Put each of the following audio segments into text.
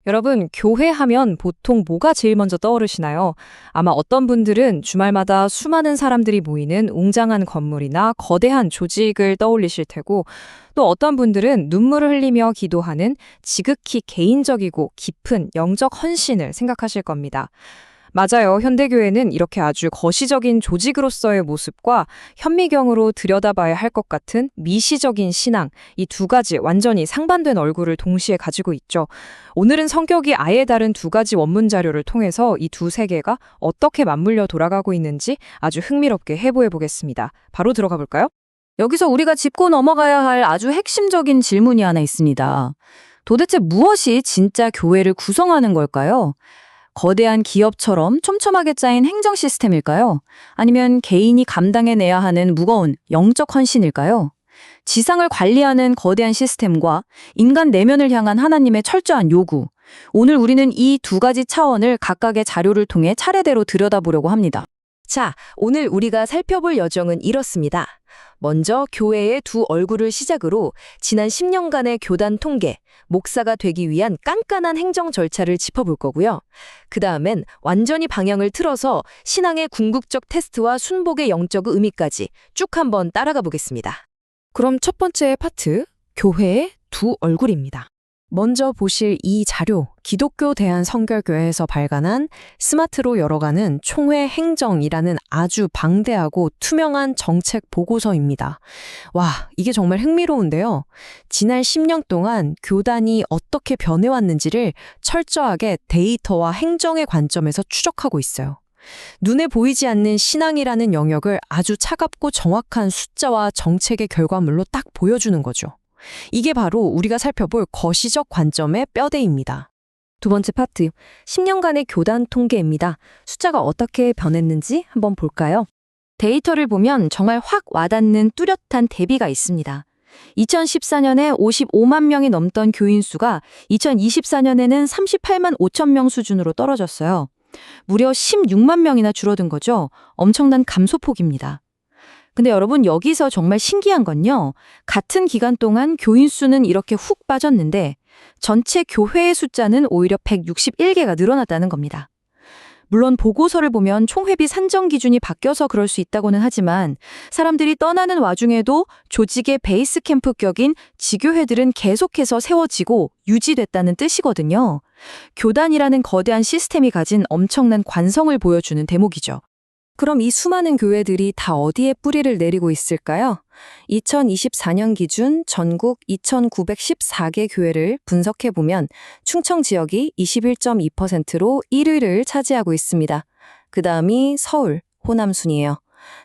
여러분, 교회 하면 보통 뭐가 제일 먼저 떠오르시나요? 아마 어떤 분들은 주말마다 수많은 사람들이 모이는 웅장한 건물이나 거대한 조직을 떠올리실 테고, 또 어떤 분들은 눈물을 흘리며 기도하는 지극히 개인적이고 깊은 영적 헌신을 생각하실 겁니다. 맞아요. 현대교회는 이렇게 아주 거시적인 조직으로서의 모습과 현미경으로 들여다봐야 할 것 같은 미시적인 신앙, 이 두 가지 완전히 상반된 얼굴을 동시에 가지고 있죠. 오늘은 성격이 아예 다른 두 가지 원문 자료를 통해서 이 두 세계가 어떻게 맞물려 돌아가고 있는지 아주 흥미롭게 해부해 보겠습니다. 바로 들어가 볼까요? 여기서 우리가 짚고 넘어가야 할 아주 핵심적인 질문이 하나 있습니다. 도대체 무엇이 진짜 교회를 구성하는 걸까요? 거대한 기업처럼 촘촘하게 짜인 행정 시스템일까요? 아니면 개인이 감당해내야 하는 무거운 영적 헌신일까요? 지상을 관리하는 거대한 시스템과 인간 내면을 향한 하나님의 철저한 요구. 오늘 우리는 이 두 가지 차원을 각각의 자료를 통해 차례대로 들여다보려고 합니다. 자, 오늘 우리가 살펴볼 여정은 이렇습니다. 먼저 교회의 두 얼굴을 시작으로 지난 10년간의 교단 통계, 목사가 되기 위한 깐깐한 행정 절차를 짚어볼 거고요. 그 다음엔 완전히 방향을 틀어서 신앙의 궁극적 테스트와 순복의 영적 의미까지 쭉 한번 따라가 보겠습니다. 그럼 첫 번째 파트, 교회의 두 얼굴입니다. 먼저 보실 이 자료, 기독교 대한성결교회에서 발간한 스마트로 열어가는 총회 행정이라는 아주 방대하고 투명한 정책 보고서입니다. 와, 이게 정말 흥미로운데요. 지난 10년 동안 교단이 어떻게 변해왔는지를 철저하게 데이터와 행정의 관점에서 추적하고 있어요. 눈에 보이지 않는 신앙이라는 영역을 아주 차갑고 정확한 숫자와 정책의 결과물로 딱 보여주는 거죠. 이게 바로 우리가 살펴볼 거시적 관점의 뼈대입니다. 두 번째 파트, 10년간의 교단 통계입니다. 숫자가 어떻게 변했는지 한번 볼까요? 데이터를 보면 정말 확 와닿는 뚜렷한 대비가 있습니다. 2014년에 55만 명이 넘던 교인 수가 2024년에는 38만 5천 명 수준으로 떨어졌어요. 무려 16만 명이나 줄어든 거죠. 엄청난 감소폭입니다. 근데 여러분, 여기서 정말 신기한 건요. 같은 기간 동안 교인 수는 이렇게 훅 빠졌는데 전체 교회의 숫자는 오히려 161개가 늘어났다는 겁니다. 물론 보고서를 보면 총회비 산정 기준이 바뀌어서 그럴 수 있다고는 하지만 사람들이 떠나는 와중에도 조직의 베이스 캠프 격인 지교회들은 계속해서 세워지고 유지됐다는 뜻이거든요. 교단이라는 거대한 시스템이 가진 엄청난 관성을 보여주는 대목이죠. 그럼 이 수많은 교회들이 다 어디에 뿌리를 내리고 있을까요? 2024년 기준 전국 2,914개 교회를 분석해보면 충청 지역이 21.2%로 1위를 차지하고 있습니다. 그 다음이 서울, 호남 순이에요.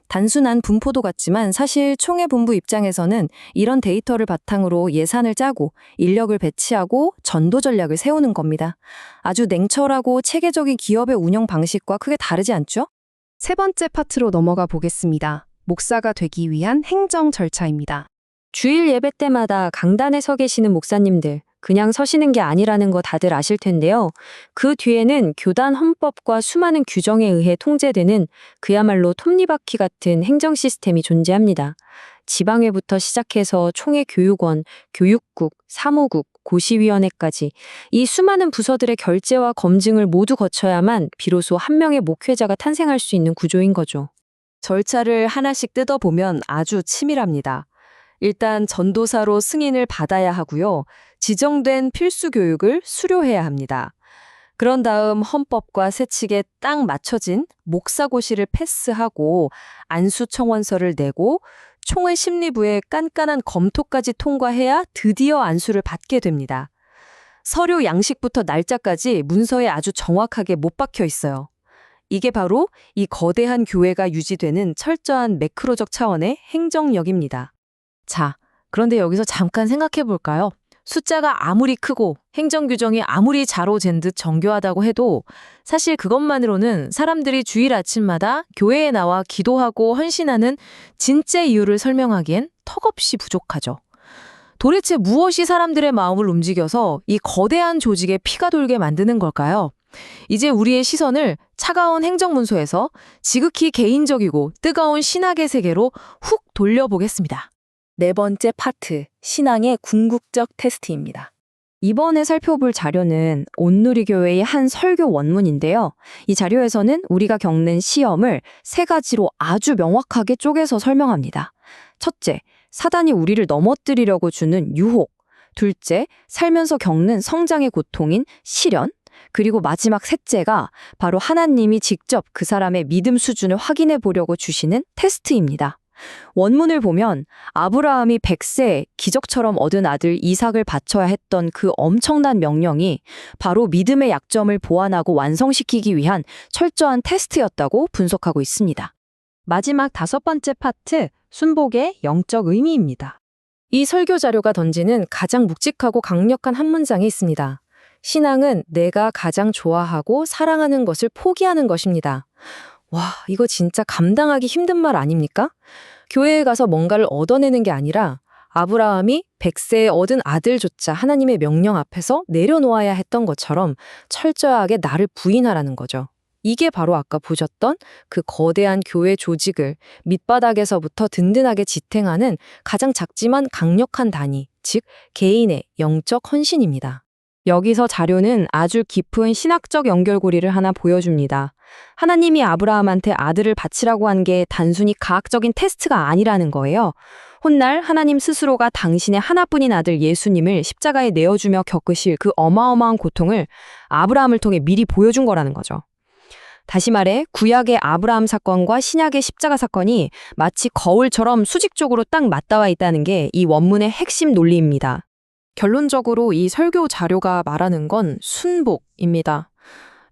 단순한 분포도 같지만 사실 총회 본부 입장에서는 이런 데이터를 바탕으로 예산을 짜고 인력을 배치하고 전도 전략을 세우는 겁니다. 아주 냉철하고 체계적인 기업의 운영 방식과 크게 다르지 않죠? 세 번째 파트로 넘어가 보겠습니다. 목사가 되기 위한 행정 절차입니다. 주일 예배 때마다 강단에 서 계시는 목사님들, 그냥 서시는 게 아니라는 거 다들 아실 텐데요. 그 뒤에는 교단 헌법과 수많은 규정에 의해 통제되는 그야말로 톱니바퀴 같은 행정 시스템이 존재합니다. 지방회부터 시작해서 총회 교육원, 교육국, 사무국, 고시위원회까지 이 수많은 부서들의 결재와 검증을 모두 거쳐야만 비로소 한 명의 목회자가 탄생할 수 있는 구조인 거죠. 절차를 하나씩 뜯어보면 아주 치밀합니다. 일단 전도사로 승인을 받아야 하고요. 지정된 필수 교육을 수료해야 합니다. 그런 다음 헌법과 세칙에 딱 맞춰진 목사고시를 패스하고 안수청원서를 내고 총회 심리부의 깐깐한 검토까지 통과해야 드디어 안수를 받게 됩니다. 서류 양식부터 날짜까지 문서에 아주 정확하게 못 박혀 있어요. 이게 바로 이 거대한 교회가 유지되는 철저한 매크로적 차원의 행정력입니다. 자, 그런데 여기서 잠깐 생각해 볼까요? 숫자가 아무리 크고 행정규정이 아무리 자로잰 듯 정교하다고 해도 사실 그것만으로는 사람들이 주일 아침마다 교회에 나와 기도하고 헌신하는 진짜 이유를 설명하기엔 턱없이 부족하죠. 도대체 무엇이 사람들의 마음을 움직여서 이 거대한 조직에 피가 돌게 만드는 걸까요? 이제 우리의 시선을 차가운 행정문서에서 지극히 개인적이고 뜨거운 신학의 세계로 훅 돌려보겠습니다. 네 번째 파트, 신앙의 궁극적 테스트입니다. 이번에 살펴볼 자료는 온누리교회의 한 설교 원문인데요. 이 자료에서는 우리가 겪는 시험을 세 가지로 아주 명확하게 쪼개서 설명합니다. 첫째, 사단이 우리를 넘어뜨리려고 주는 유혹. 둘째, 살면서 겪는 성장의 고통인 시련. 그리고 마지막 셋째가 바로 하나님이 직접 그 사람의 믿음 수준을 확인해 보려고 주시는 테스트입니다. 원문을 보면 아브라함이 100세에 기적처럼 얻은 아들 이삭을 바쳐야 했던 그 엄청난 명령이 바로 믿음의 약점을 보완하고 완성시키기 위한 철저한 테스트였다고 분석하고 있습니다. 마지막 5번째 파트, 순복의 영적 의미입니다. 이 설교 자료가 던지는 가장 묵직하고 강력한 한 문장이 있습니다. 신앙은 내가 가장 좋아하고 사랑하는 것을 포기하는 것입니다. 와, 이거 진짜 감당하기 힘든 말 아닙니까? 교회에 가서 뭔가를 얻어내는 게 아니라 아브라함이 100세에 얻은 아들조차 하나님의 명령 앞에서 내려놓아야 했던 것처럼 철저하게 나를 부인하라는 거죠. 이게 바로 아까 보셨던 그 거대한 교회 조직을 밑바닥에서부터 든든하게 지탱하는 가장 작지만 강력한 단위, 즉 개인의 영적 헌신입니다. 여기서 자료는 아주 깊은 신학적 연결고리를 하나 보여줍니다. 하나님이 아브라함한테 아들을 바치라고 한 게 단순히 과학적인 테스트가 아니라는 거예요. 훗날 하나님 스스로가 당신의 하나뿐인 아들 예수님을 십자가에 내어주며 겪으실 그 어마어마한 고통을 아브라함을 통해 미리 보여준 거라는 거죠. 다시 말해 구약의 아브라함 사건과 신약의 십자가 사건이 마치 거울처럼 수직적으로 딱 맞닿아 있다는 게 이 원문의 핵심 논리입니다. 결론적으로 이 설교 자료가 말하는 건 순복입니다.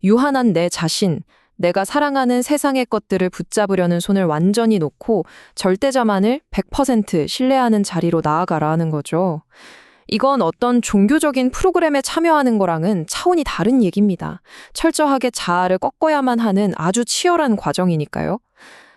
유한한 내 자신, 내가 사랑하는 세상의 것들을 붙잡으려는 손을 완전히 놓고 절대자만을 100% 신뢰하는 자리로 나아가라는 거죠. 이건 어떤 종교적인 프로그램에 참여하는 거랑은 차원이 다른 얘기입니다. 철저하게 자아를 꺾어야만 하는 아주 치열한 과정이니까요.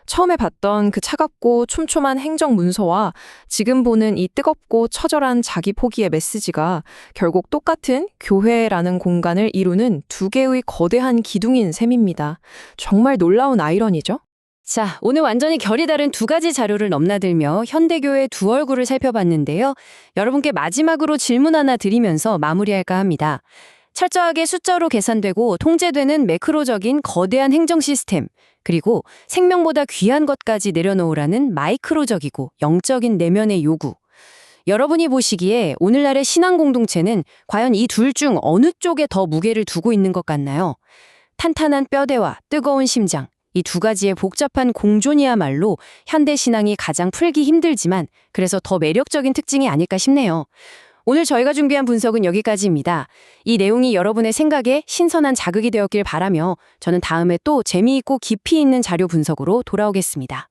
처음에 봤던 그 차갑고 촘촘한 행정 문서와 지금 보는 이 뜨겁고 처절한 자기 포기의 메시지가 결국 똑같은 교회라는 공간을 이루는 두 개의 거대한 기둥인 셈입니다. 정말 놀라운 아이러니죠? 자, 오늘 완전히 결이 다른 두 가지 자료를 넘나들며 현대교회의 두 얼굴을 살펴봤는데요. 여러분께 마지막으로 질문 하나 드리면서 마무리할까 합니다. 철저하게 숫자로 계산되고 통제되는 매크로적인 거대한 행정 시스템, 그리고 생명보다 귀한 것까지 내려놓으라는 마이크로적이고 영적인 내면의 요구. 여러분이 보시기에 오늘날의 신앙 공동체는 과연 이 둘 중 어느 쪽에 더 무게를 두고 있는 것 같나요? 탄탄한 뼈대와 뜨거운 심장, 이 두 가지의 복잡한 공존이야말로 현대 신앙이 가장 풀기 힘들지만 그래서 더 매력적인 특징이 아닐까 싶네요. 오늘 저희가 준비한 분석은 여기까지입니다. 이 내용이 여러분의 생각에 신선한 자극이 되었길 바라며 저는 다음에 또 재미있고 깊이 있는 자료 분석으로 돌아오겠습니다.